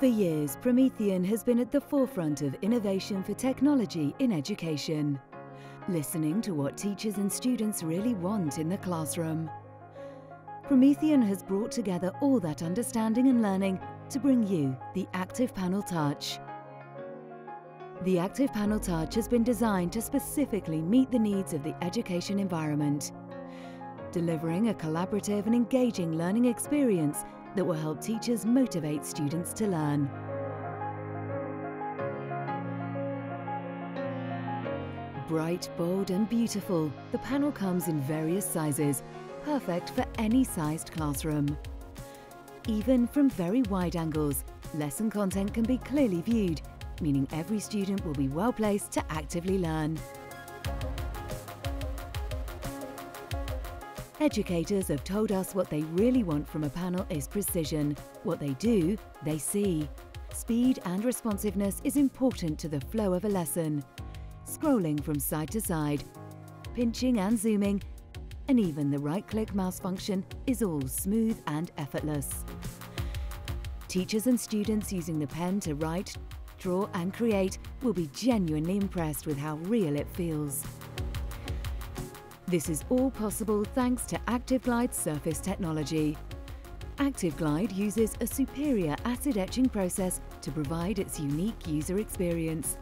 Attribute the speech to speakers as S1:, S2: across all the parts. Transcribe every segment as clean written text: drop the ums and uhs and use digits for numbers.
S1: For years, Promethean has been at the forefront of innovation for technology in education, listening to what teachers and students really want in the classroom. Promethean has brought together all that understanding and learning to bring you the ActivPanel Touch. The ActivPanel Touch has been designed to specifically meet the needs of the education environment, delivering a collaborative and engaging learning experience that will help teachers motivate students to learn. Bright, bold and beautiful, the panel comes in various sizes, perfect for any sized classroom. Even from very wide angles, lesson content can be clearly viewed, meaning every student will be well placed to actively learn. Educators have told us what they really want from a panel is precision. What they do, they see. Speed and responsiveness is important to the flow of a lesson. Scrolling from side to side, pinching and zooming, and even the right-click mouse function is all smooth and effortless. Teachers and students using the pen to write, draw and create will be genuinely impressed with how real it feels. This is all possible thanks to ActivGlide's surface technology. ActivGlide uses a superior acid etching process to provide its unique user experience,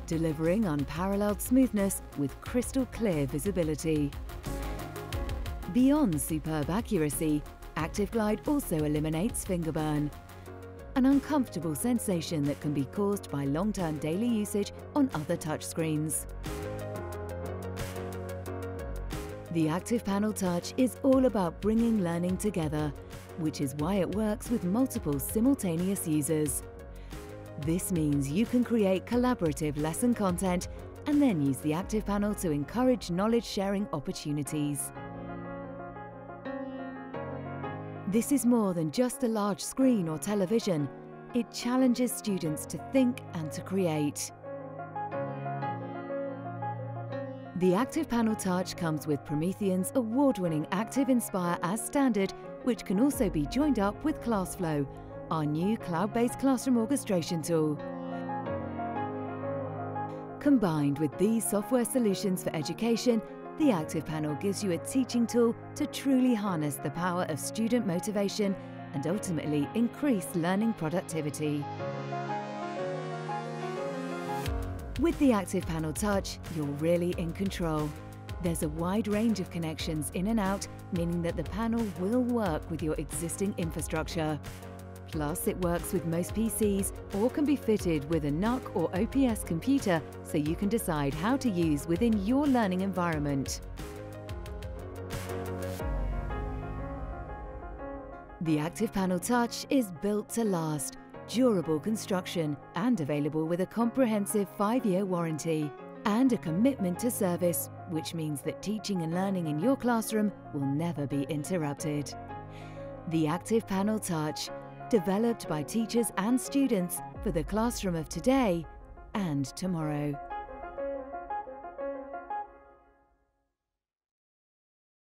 S1: delivering unparalleled smoothness with crystal clear visibility. Beyond superb accuracy, ActivGlide also eliminates fingerburn, an uncomfortable sensation that can be caused by long-term daily usage on other touchscreens. The ActivPanel Touch is all about bringing learning together, which is why it works with multiple simultaneous users. This means you can create collaborative lesson content and then use the ActivPanel to encourage knowledge-sharing opportunities. This is more than just a large screen or television. It challenges students to think and to create. The ActivPanel Touch comes with Promethean's award-winning ActivInspire as standard, which can also be joined up with ClassFlow, our new cloud-based classroom orchestration tool. Combined with these software solutions for education, the ActivPanel gives you a teaching tool to truly harness the power of student motivation and ultimately increase learning productivity. With the ActivPanel Touch, you're really in control. There's a wide range of connections in and out, meaning that the panel will work with your existing infrastructure. Plus, it works with most PCs or can be fitted with a NUC or OPS computer, so you can decide how to use within your learning environment. The ActivPanel Touch is built to last, durable construction and available with a comprehensive 5-year warranty and a commitment to service, which means that teaching and learning in your classroom will never be interrupted. The ActivPanel Touch, developed by teachers and students for the classroom of today and tomorrow.